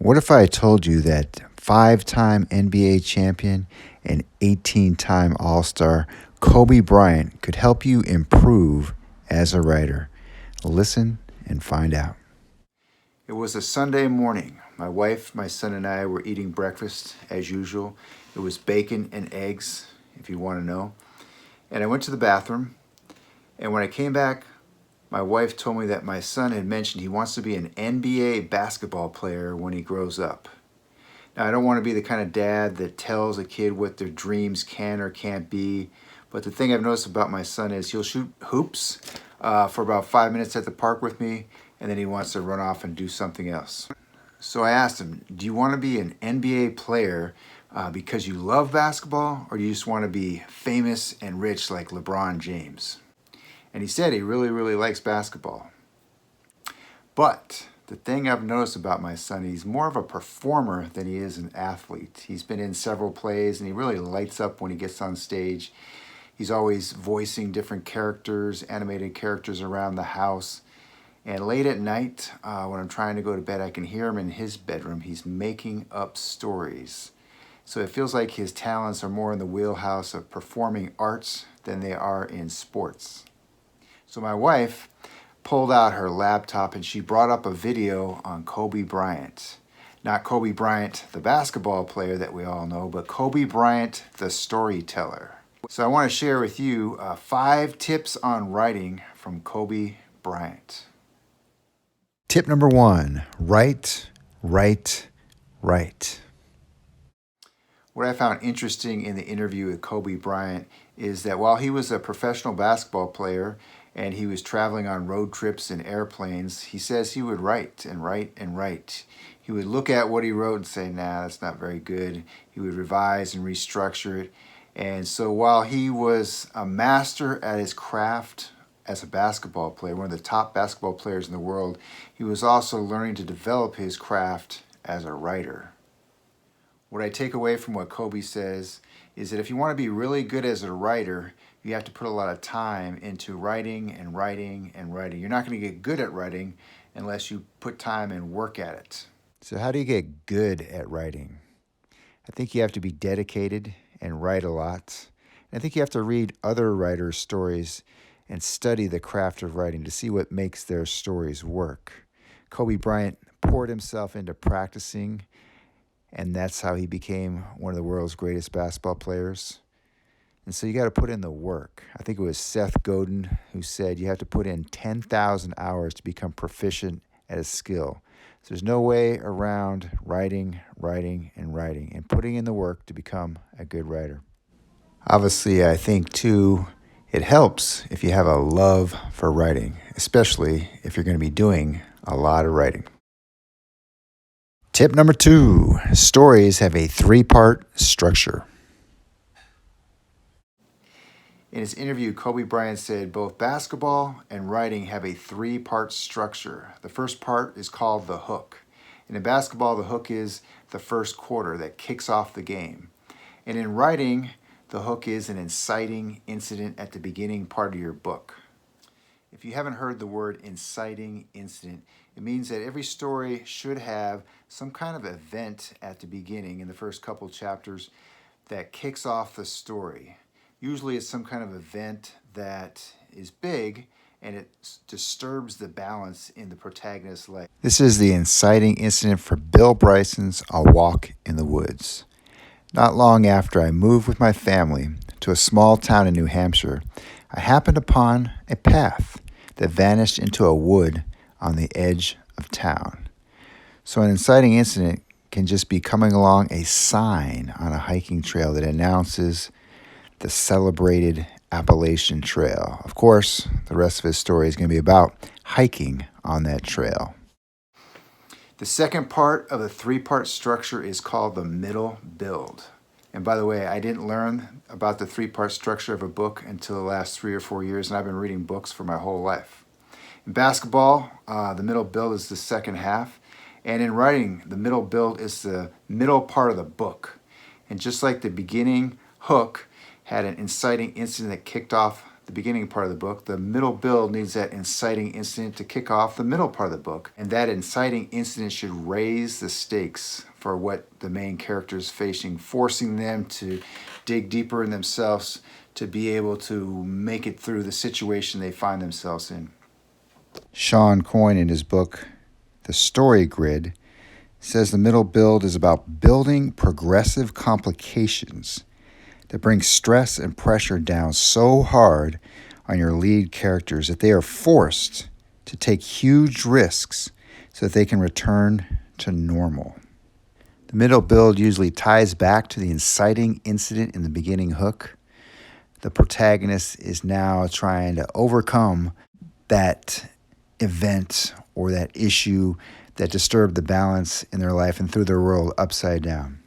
What if I told you that 5-time NBA champion and 18-time All-Star Kobe Bryant could help you improve as a writer? Listen and find out. It was a Sunday morning. My wife, my son, and I were eating breakfast as usual. It was bacon and eggs, if you want to know. And I went to the bathroom, and when I came back, my wife told me that my son had mentioned he wants to be an NBA basketball player when he grows up. Now, I don't want to be the kind of dad that tells a kid what their dreams can or can't be, but the thing I've noticed about my son is he'll shoot hoops for about 5 minutes at the park with me, and then he wants to run off and do something else. So I asked him, do you want to be an NBA player because you love basketball, or do you just want to be famous and rich like LeBron James? And he said he really likes basketball. But the thing I've noticed about my son, he's more of a performer than he is an athlete. He's been in several plays, and he really lights up when he gets on stage. He's always voicing different characters, animated characters around the house. And late at night, when I'm trying to go to bed, I can hear him in his bedroom. He's making up stories. So it feels like his talents are more in the wheelhouse of performing arts than they are in sports. So my wife pulled out her laptop and she brought up a video on Kobe Bryant. Not Kobe Bryant, the basketball player that we all know, but Kobe Bryant, the storyteller. So I want to share with you 5 tips on writing from Kobe Bryant. Tip number 1, write. What I found interesting in the interview with Kobe Bryant is that while he was a professional basketball player and he was traveling on road trips in airplanes, he says he would write and write. He would look at what he wrote and say, nah, that's not very good. He would revise and restructure it. And so while he was a master at his craft as a basketball player, one of the top basketball players in the world, he was also learning to develop his craft as a writer. What I take away from what Kobe says is that if you want to be really good as a writer, you have to put a lot of time into writing. You're not going to get good at writing unless you put time and work at it. So how do you get good at writing? I think you have to be dedicated and write a lot. I think you have to read other writers' stories and study the craft of writing to see what makes their stories work. Kobe Bryant poured himself into practicing, and that's how he became one of the world's greatest basketball players. And so you got to put in the work. I think it was Seth Godin who said you have to put in 10,000 hours to become proficient at a skill. So there's no way around writing and putting in the work to become a good writer. Obviously, I think, too, it helps if you have a love for writing, especially if you're going to be doing a lot of writing. Tip number 2, stories have a 3-part structure. In his interview, Kobe Bryant said both basketball and writing have a 3-part structure. The first part is called the hook. And in basketball, the hook is the first quarter that kicks off the game. And in writing, the hook is an inciting incident at the beginning part of your book. If you haven't heard the word inciting incident, it means that every story should have some kind of event at the beginning in the first couple chapters that kicks off the story. Usually it's some kind of event that is big and it disturbs the balance in the protagonist's life. This is the inciting incident for Bill Bryson's A Walk in the Woods. Not long after I moved with my family to a small town in New Hampshire, I happened upon a path that vanished into a wood on the edge of town. So an inciting incident can just be coming along a sign on a hiking trail that announces the celebrated Appalachian Trail. Of course, the rest of his story is going to be about hiking on that trail. The second part of the 3-part structure is called the middle build. And by the way, I didn't learn about the 3-part structure of a book until the last 3 or 4 years, and I've been reading books for my whole life. In basketball, the middle build is the second half. And in writing, the middle build is the middle part of the book. And just like the beginning hook had an inciting incident that kicked off the beginning part of the book. The middle build needs that inciting incident to kick off the middle part of the book. And that inciting incident should raise the stakes for what the main character is facing, forcing them to dig deeper in themselves to be able to make it through the situation they find themselves in. Sean Coyne, in his book, The Story Grid, says the middle build is about building progressive complications that bring stress and pressure down so hard on your lead characters that they are forced to take huge risks so that they can return to normal. The middle build usually ties back to the inciting incident in the beginning hook. The protagonist is now trying to overcome that event or that issue that disturbed the balance in their life and threw their world upside down.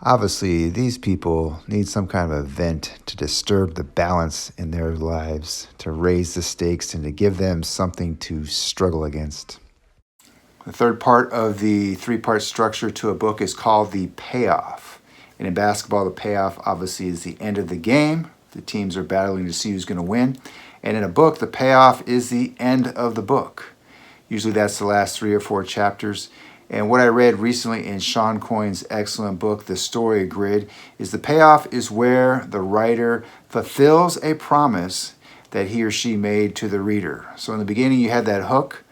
Obviously, these people need some kind of event to disturb the balance in their lives, to raise the stakes and to give them something to struggle against. The third part of the three-part structure to a book is called the payoff. And in basketball, the payoff obviously is the end of the game. The teams are battling to see who's going to win. And in a book, the payoff is the end of the book. Usually that's the last 3 or 4 chapters. And what I read recently in Sean Coyne's excellent book, The Story Grid, is the payoff is where the writer fulfills a promise that he or she made to the reader. So in the beginning, you had that hook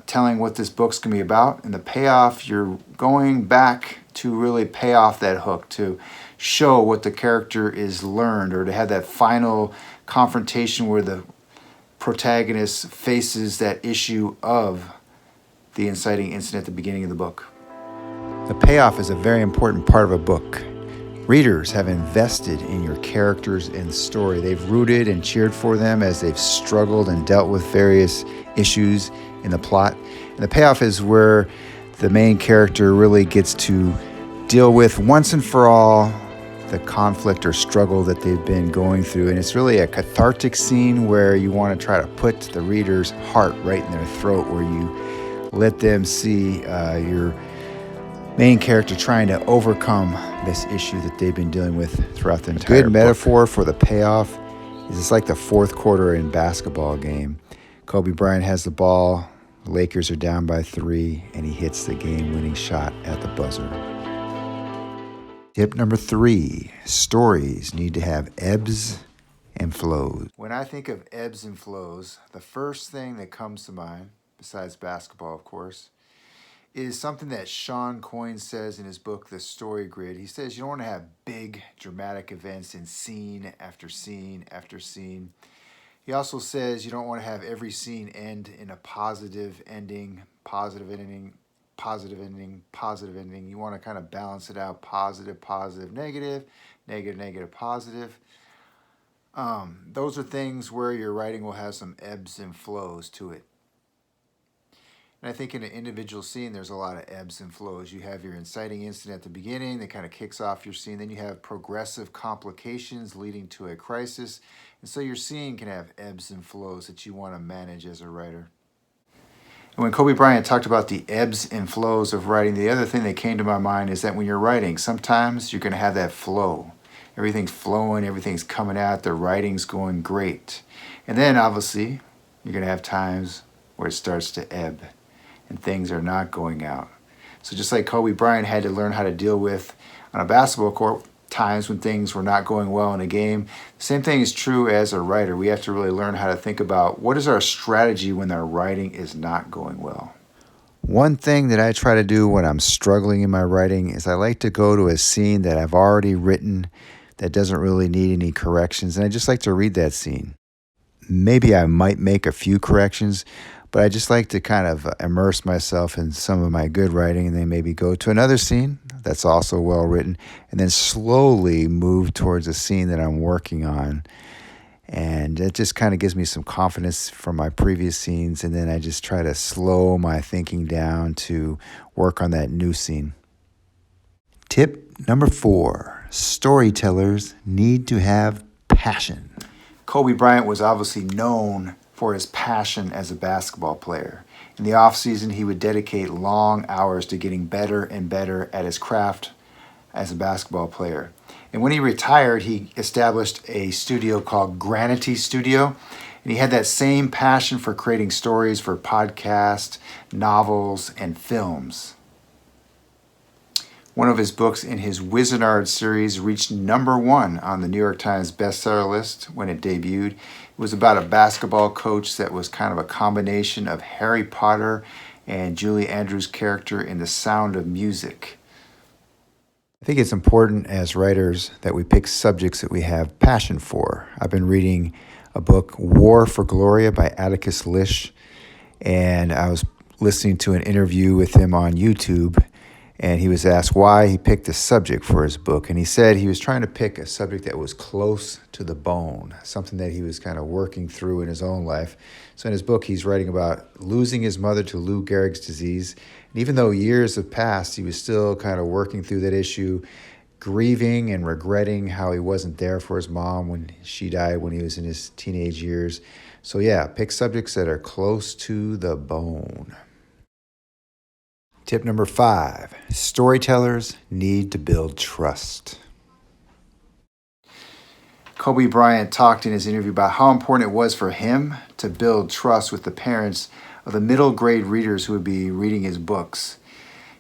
telling what this book's going to be about. In the payoff, you're going back to really pay off that hook, to show what the character is learned, or to have that final confrontation where the protagonist faces that issue of the inciting incident at the beginning of the book. The payoff is a very important part of a book. Readers have invested in your characters and story. They've rooted and cheered for them as they've struggled and dealt with various issues in the plot. And the payoff is where the main character really gets to deal with once and for all the conflict or struggle that they've been going through. And it's really a cathartic scene where you want to try to put the reader's heart right in their throat, where you let them see your main character trying to overcome this issue that they've been dealing with throughout the entire book. A good metaphor for the payoff is it's like the fourth quarter in a basketball game. Kobe Bryant has the ball, the Lakers are down by 3, and he hits the game-winning shot at the buzzer. Tip number 3, stories need to have ebbs and flows. When I think of ebbs and flows, the first thing that comes to mind, besides basketball, of course, is something that Sean Coyne says in his book, The Story Grid. He says you don't want to have big dramatic events in scene after scene after scene. He also says you don't want to have every scene end in a positive ending, positive ending, positive ending, positive ending. You want to kind of balance it out, positive, positive, negative, negative, negative, positive. Those are things where your writing will have some ebbs and flows to it. And I think in an individual scene, there's a lot of ebbs and flows. You have your inciting incident at the beginning that kind of kicks off your scene. Then you have progressive complications leading to a crisis. And so your scene can have ebbs and flows that you want to manage as a writer. And when Kobe Bryant talked about the ebbs and flows of writing, the other thing that came to my mind is that when you're writing, sometimes you're going to have that flow. Everything's flowing, everything's coming out, the writing's going great. And then obviously, you're going to have times where it starts to ebb and things are not going out. So just like Kobe Bryant had to learn how to deal with on a basketball court times when things were not going well in a game, the same thing is true as a writer. We have to really learn how to think about what is our strategy when our writing is not going well. One thing that I try to do when I'm struggling in my writing is I like to go to a scene that I've already written that doesn't really need any corrections, and I just like to read that scene. Maybe I might make a few corrections, but I just like to kind of immerse myself in some of my good writing and then maybe go to another scene that's also well written and then slowly move towards a scene that I'm working on. And it just kind of gives me some confidence from my previous scenes, and then I just try to slow my thinking down to work on that new scene. Tip number 4, storytellers need to have passion. Kobe Bryant was obviously known for his passion as a basketball player. In the off-season, he would dedicate long hours to getting better and better at his craft as a basketball player. And when he retired, he established a studio called Granity Studio. And he had that same passion for creating stories for podcasts, novels, and films. One of his books in his Wizardard series reached #1 on the New York Times bestseller list when it debuted. It was about a basketball coach that was kind of a combination of Harry Potter and Julie Andrews' character in The Sound of Music. I think it's important as writers that we pick subjects that we have passion for. I've been reading a book, War for Gloria by Atticus Lish, and I was listening to an interview with him on YouTube, and he was asked why he picked a subject for his book. And he said he was trying to pick a subject that was close to the bone, something that he was kind of working through in his own life. So in his book, he's writing about losing his mother to Lou Gehrig's disease. And even though years have passed, he was still kind of working through that issue, grieving and regretting how he wasn't there for his mom when she died when he was in his teenage years. So yeah, pick subjects that are close to the bone. Tip number 5, storytellers need to build trust. Kobe Bryant talked in his interview about how important it was for him to build trust with the parents of the middle grade readers who would be reading his books.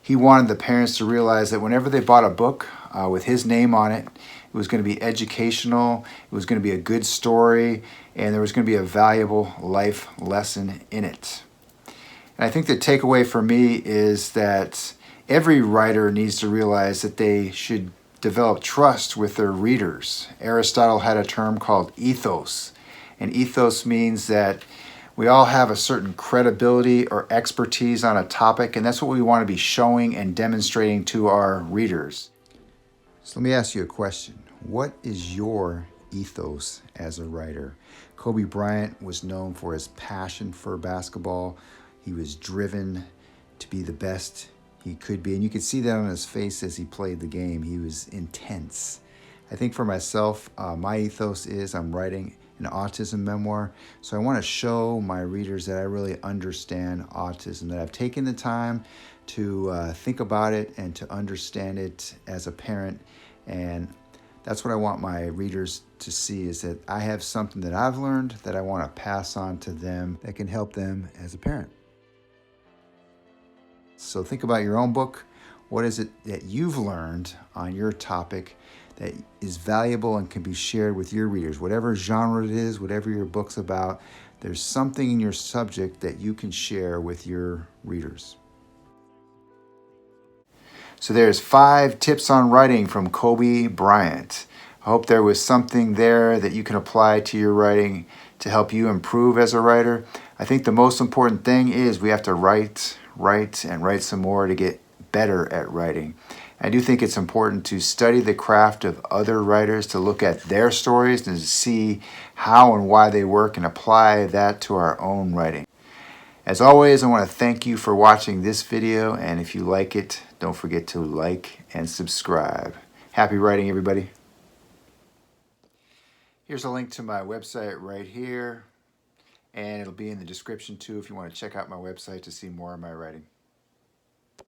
He wanted the parents to realize that whenever they bought a book with his name on it, it was going to be educational, it was going to be a good story, and there was going to be a valuable life lesson in it. And I think the takeaway for me is that every writer needs to realize that they should develop trust with their readers. Aristotle had a term called ethos, and ethos means that we all have a certain credibility or expertise on a topic, and that's what we want to be showing and demonstrating to our readers. So let me ask you a question. What is your ethos as a writer? Kobe Bryant was known for his passion for basketball. He was driven to be the best he could be, and you could see that on his face as he played the game. He was intense. I think for myself, my ethos is I'm writing an autism memoir, so I want to show my readers that I really understand autism, that I've taken the time to think about it and to understand it as a parent, and that's what I want my readers to see, is that I have something that I've learned that I want to pass on to them that can help them as a parent. So think about your own book. What is it that you've learned on your topic that is valuable and can be shared with your readers? Whatever genre it is, whatever your book's about, there's something in your subject that you can share with your readers. So there's 5 tips on writing from Kobe Bryant. I hope there was something there that you can apply to your writing to help you improve as a writer. I think the most important thing is we have to write some more to get better at writing. I do think it's important to study the craft of other writers, to look at their stories and to see how and why they work and apply that to our own writing. As always, I want to thank you for watching this video, and if you like it, don't forget to like and subscribe. Happy writing, everybody. Here's a link to my website right here, and it'll be in the description too if you want to check out my website to see more of my writing.